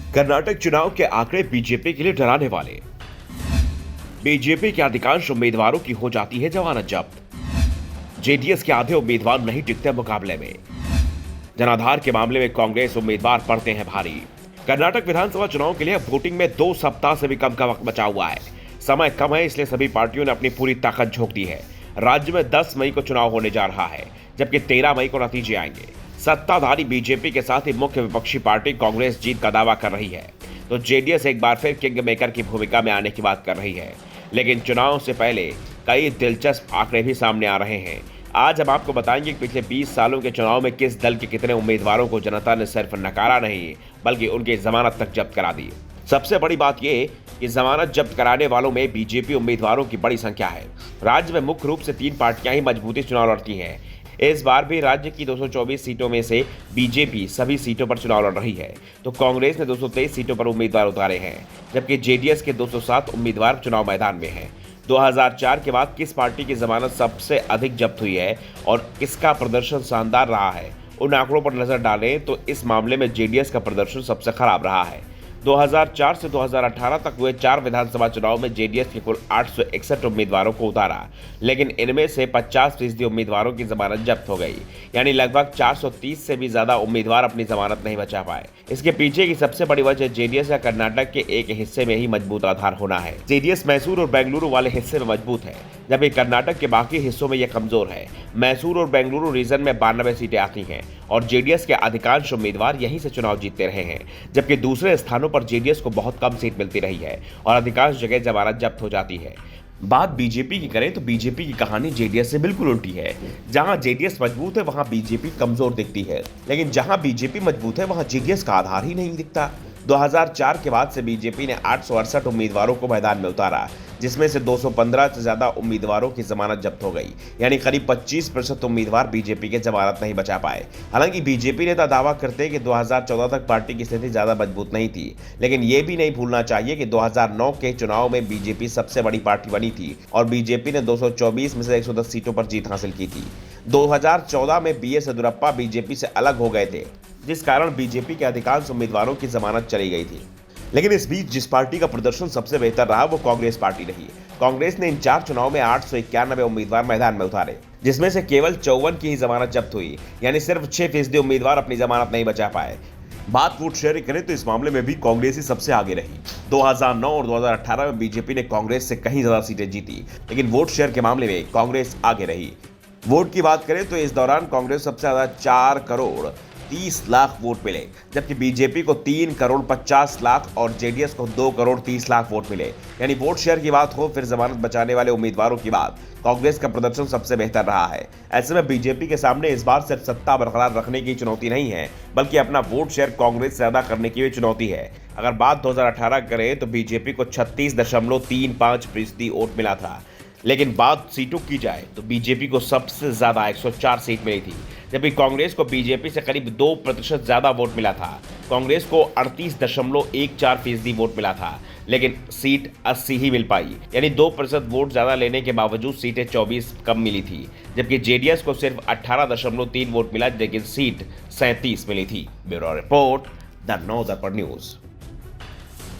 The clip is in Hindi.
कर्नाटक चुनाव के आंकड़े बीजेपी के लिए डराने वाले। बीजेपी के अधिकांश उम्मीदवारों की हो जाती है जमानत जब्त। जेडीएस के आधे उम्मीदवार नहीं टिकते मुकाबले में। जनाधार के मामले में कांग्रेस उम्मीदवार पड़ते हैं भारी। कर्नाटक विधानसभा चुनाव के लिए अब वोटिंग में 2 सप्ताह से भी कम का वक्त बचा हुआ है। समय कम है, इसलिए सभी पार्टियों ने अपनी पूरी ताकत झोंक दी है। राज्य में 10 मई को चुनाव होने जा रहा है, जबकि 13 मई को नतीजे आएंगे। सत्ताधारी बीजेपी के साथ ही मुख्य विपक्षी पार्टी कांग्रेस जीत का दावा कर रही है, तो जेडीएस एक बार फिर किंग मेकर की भूमिका में आने की बात कर रही है। लेकिन चुनाव से पहले कई दिलचस्प आंकड़े भी सामने आ रहे हैं। आज हम आपको बताएंगे कि पिछले 20 सालों के चुनाव में किस दल के कितने उम्मीदवारों को जनता ने सिर्फ नकारा नहीं, बल्कि उनकी जमानत तक जब्त करा दी। सबसे बड़ी बात यह कि जमानत जब्त कराने वालों में बीजेपी उम्मीदवारों की बड़ी संख्या है। राज्य में मुख्य रूप से 3 पार्टियां ही मजबूती से चुनाव लड़ती हैं। इस बार भी राज्य की 224 सीटों में से बीजेपी सभी सीटों पर चुनाव लड़ रही है, तो कांग्रेस ने 223 सीटों पर उम्मीदवार उतारे हैं, जबकि जेडीएस के 207 उम्मीदवार चुनाव मैदान में हैं। 2004 के बाद किस पार्टी की जमानत सबसे अधिक जब्त हुई है और किसका प्रदर्शन शानदार रहा है, उन आंकड़ों पर नजर डालें तो इस मामले में जेडीएस का प्रदर्शन सबसे खराब रहा है। 2004 से 2018 तक हुए 4 विधानसभा चुनाव में जेडीएस के कुल 861 उम्मीदवारों को उतारा, लेकिन इनमें से 50% उम्मीदवारों की जमानत जब्त हो गई, यानी लगभग 430 से भी ज्यादा उम्मीदवार अपनी जमानत नहीं बचा पाए। इसके पीछे की सबसे बड़ी वजह जेडीएस का कर्नाटक के एक हिस्से में ही मजबूत आधार होना है। जेडीएस मैसूर और बेंगलुरु वाले हिस्से में मजबूत है, जबकि कर्नाटक के बाकी हिस्सों में यह कमजोर है। मैसूर और बेंगलुरु रीजन में 92 सीटें आती हैं और जेडीएस के अधिकांश उम्मीदवार यहीं से चुनाव जीतते रहे हैं, जबकि दूसरे स्थानों पर जेडीएस को बहुत कम सीट मिलती रही है और अधिकांश जगह जमानत जब्त हो जाती है। बात बीजेपी की करें तो बीजेपी की कहानी जेडीएस से बिल्कुल उल्टी है। जहां जेडीएस मजबूत है वहां बीजेपी कमजोर दिखती है, लेकिन जहां बीजेपी मजबूत है वहां जेडीएस का आधार ही नहीं दिखता। 2004 के बाद से बीजेपी ने 868 उम्मीदवारों को मैदान में उतारा, जिसमें से 215 से ज्यादा उम्मीदवारों की जमानत जब्त हो गई, यानी करीब 25% उम्मीदवार बीजेपी के जमानत नहीं बचा पाए। हालांकि बीजेपी नेता दावा करते हैं कि 2014 तक पार्टी की स्थिति ज्यादा मजबूत नहीं थी, लेकिन ये भी नहीं भूलना चाहिए कि 2009 के चुनाव में बीजेपी सबसे बड़ी पार्टी बनी थी और बीजेपी ने 224 में से 110 सीटों पर जीत हासिल की थी। 2014 में बीएस येदियुरप्पा बीजेपी से अलग हो गए थे, जिस कारण बीजेपी के अधिकांश उम्मीदवारों की जमानत चली गई थी। लेकिन इस बीच जिस पार्टी का प्रदर्शन सबसे बेहतर रहा वो कांग्रेस पार्टी रही। कांग्रेस ने इन 4 चुनाव में 891 उम्मीदवार मैदान में उतारे, जिसमें से केवल 54 की ही जमानत जब्त हुई, यानी सिर्फ 6% उम्मीदवार अपनी जमानत नहीं बचा पाए। बात वोट शेयर करें तो इस मामले में भी कांग्रेस ही सबसे आगे रही। 2009 और 2018 में बीजेपी ने कांग्रेस से कहीं ज्यादा सीटें जीती, लेकिन वोट शेयर के मामले में कांग्रेस आगे रही। वोट की बात करें तो इस दौरान कांग्रेस सबसे ज्यादा 4 करोड़ 30 लाख वोट मिले, जबकि बीजेपी को 3 करोड़ 50 लाख और जेडीएस को 2 करोड़ 30 लाख वोट मिले। यानी वोट शेयर की बात हो फिर जमानत बचाने वाले उम्मीदवारों की बात, कांग्रेस का प्रदर्शन सबसे बेहतर रहा है। ऐसे में बीजेपी के सामने इस बार सिर्फ सत्ता बरकरार रखने की चुनौती नहीं है, बल्कि अपना वोट शेयर कांग्रेस से ज्यादा करने की भी चुनौती है। अगर बात 2018 करें तो बीजेपी को 36.35% वोट मिला था, लेकिन बात सीटों की जाए तो बीजेपी को सबसे ज्यादा 104 सीट मिली थी, जबकि कांग्रेस को बीजेपी से करीब 2% ज्यादा वोट मिला था। कांग्रेस को 38.14% वोट मिला था, लेकिन सीट 80 ही मिल पाई, यानी 2% वोट ज्यादा लेने के बावजूद सीटें 24 कम मिली थी, जबकि जेडीएस को सिर्फ 18.3 वोट मिला, लेकिन सीट 37 मिली थी। ब्यूरो रिपोर्ट, द नौ दर्पण न्यूज।